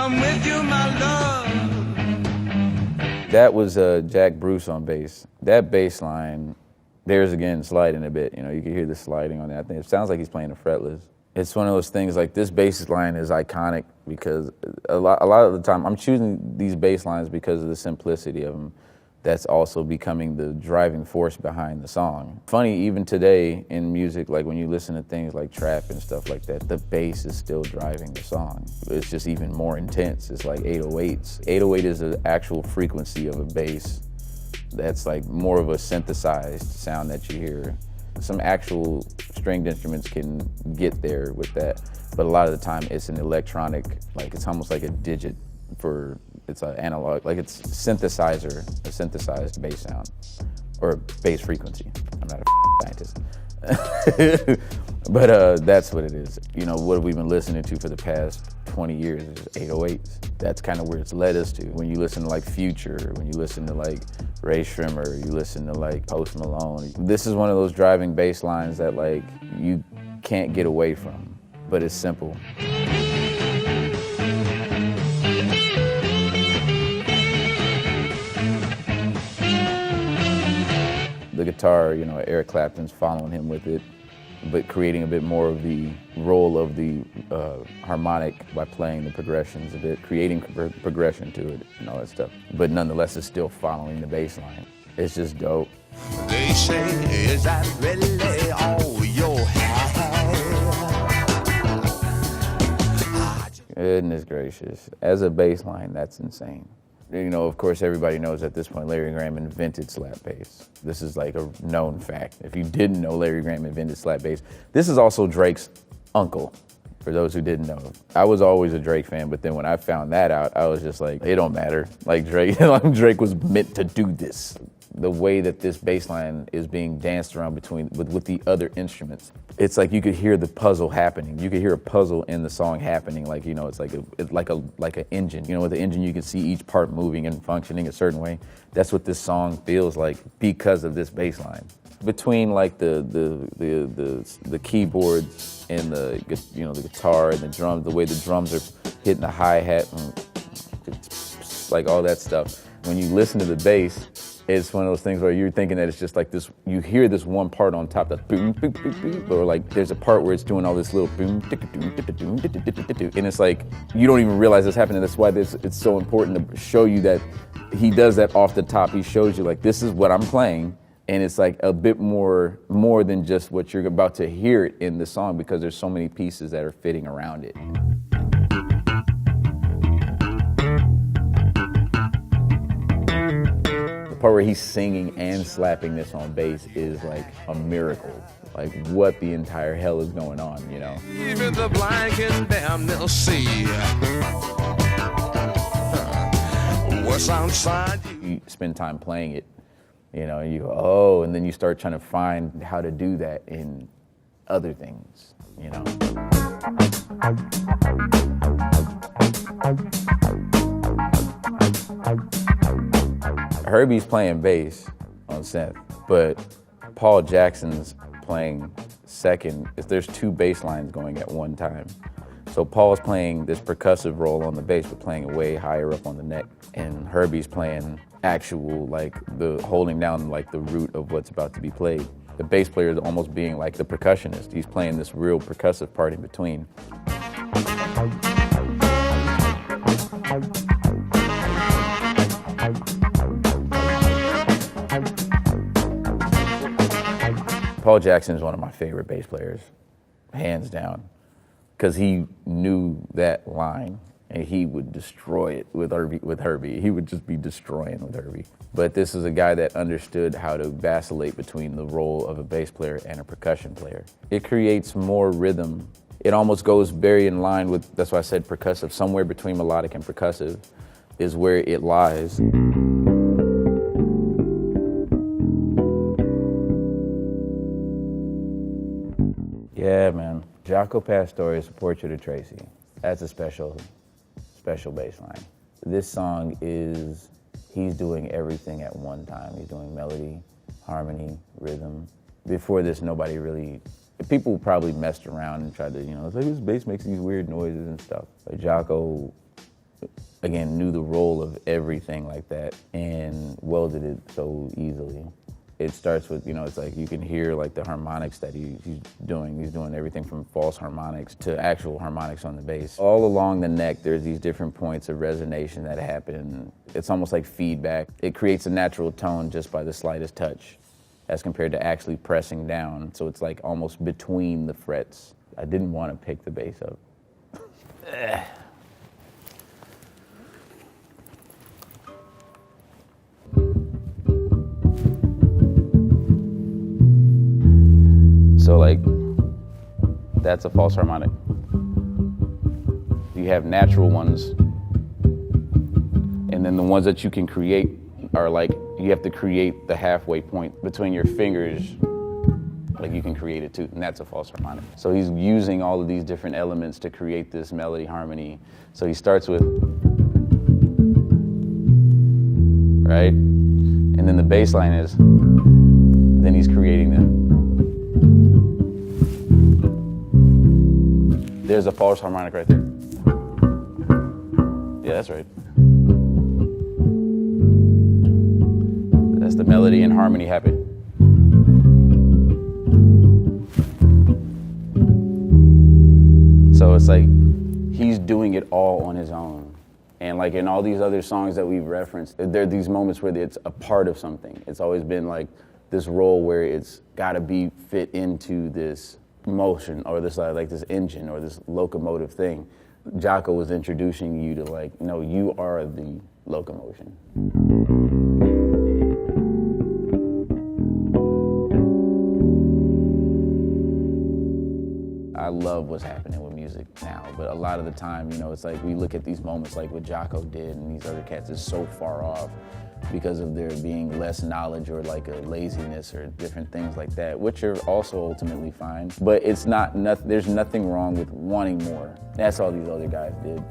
I'm with you, my love. That was Jack Bruce on bass. That bass line, there's again sliding a bit. You know, you can hear the sliding on that. I think it sounds like he's playing a fretless. It's one of those things like this bass line is iconic because a lot of the time I'm choosing these bass lines because of the simplicity of them. That's also becoming the driving force behind the song. Funny, even today in music, like when you listen to things like trap and stuff like that, the bass is still driving the song. It's just even more intense. It's like 808s. 808 is the actual frequency of a bass that's like more of a synthesized sound that you hear. Some actual stringed instruments can get there with that, but a lot of the time it's an electronic, like it's almost like a digit for, it's an analog, like it's a synthesized bass sound, or bass frequency. I'm not a scientist. But that's what it is. You know, what we've been listening to for the past 20 years is 808s. That's kind of where it's led us to. When you listen to like Future, when you listen to like Ray Shrimmer, you listen to like Post Malone. This is one of those driving bass lines that like you can't get away from, but it's simple. The guitar, you know, Eric Clapton's following him with it, but creating a bit more of the role of the harmonic by playing the progressions a bit, creating progression to it and all that stuff. But nonetheless, it's still following the bass line. It's just dope. They say, is that really all you have? Goodness gracious. As a bass line, that's insane. You know, of course, everybody knows at this point Larry Graham invented slap bass. This is like a known fact. If you didn't know Larry Graham invented slap bass, this is also Drake's uncle, for those who didn't know. I was always a Drake fan, but then when I found that out, I was just like, it don't matter. Like Drake was meant to do this. The way that this bass line is being danced around with the other instruments, it's like you could hear the puzzle happening. You could hear a puzzle in the song happening. Like, you know, it's like an engine. You know, with the engine, you can see each part moving and functioning a certain way. That's what this song feels like because of this bass line. Between like the keyboards and the guitar and the drums, the way the drums are hitting the hi-hat and like all that stuff. When you listen to the bass, it's one of those things where you're thinking that it's just like this, you hear this one part on top that boom, boom, boom, boom, or like there's a part where it's doing all this little boom, and it's like, you don't even realize it's happening. That's why it's so important to show you that he does that off the top. He shows you like, this is what I'm playing, and it's like a bit more than just what you're about to hear it in the song, because there's so many pieces that are fitting around it. The part where he's singing and slapping this on bass is like a miracle. Like, what the entire hell is going on, you know? Even the blind can damn near see what's outside. You spend time playing it, you know, and you go, oh, and then you start trying to find how to do that in other things, you know? Herbie's playing bass on synth, but Paul Jackson's playing second. There's two bass lines going at one time. So Paul's playing this percussive role on the bass, but playing it way higher up on the neck. And Herbie's playing actual, like, the holding down like the root of what's about to be played. The bass player is almost being like the percussionist. He's playing this real percussive part in between. Paul Jackson is one of my favorite bass players, hands down, because he knew that line and he would destroy it with Herbie. He would just be destroying with Herbie. But this is a guy that understood how to vacillate between the role of a bass player and a percussion player. It creates more rhythm. It almost goes very in line with, that's why I said percussive, somewhere between melodic and percussive is where it lies. Yeah, man. Jaco Pastore's Portrait of Tracy. That's a special bass line. This song is, he's doing everything at one time. He's doing melody, harmony, rhythm. Before this, nobody really, people probably messed around and tried to, you know, it's like, this bass makes these weird noises and stuff. But Jaco again, knew the role of everything like that and welded it so easily. It starts with, it's like you can hear like the harmonics that he's doing. He's doing everything from false harmonics to actual harmonics on the bass. All along the neck, there's these different points of resonation that happen. It's almost like feedback. It creates a natural tone just by the slightest touch as compared to actually pressing down. So it's like almost between the frets. I didn't want to pick the bass up. So like, that's a false harmonic. You have natural ones, and then the ones that you can create are like, you have to create the halfway point between your fingers, like you can create it too, and that's a false harmonic. So he's using all of these different elements to create this melody harmony. So he starts with, right? And then the bass line is, then he's creating them. There's a false harmonic right there. Yeah, that's right. That's the melody and harmony happening. So it's like he's doing it all on his own. And like in all these other songs that we've referenced, there are these moments where it's a part of something. It's always been like this role where it's gotta be fit into this motion or this like this engine or this locomotive thing. Jocko was introducing you to like, no, you are the locomotion. I love what's happening with music now, but a lot of the time, it's like we look at these moments like what Jocko did and these other cats is so far off because of there being less knowledge or like a laziness or different things like that, which are also ultimately fine. But it's not, there's nothing wrong with wanting more. That's all these other guys did.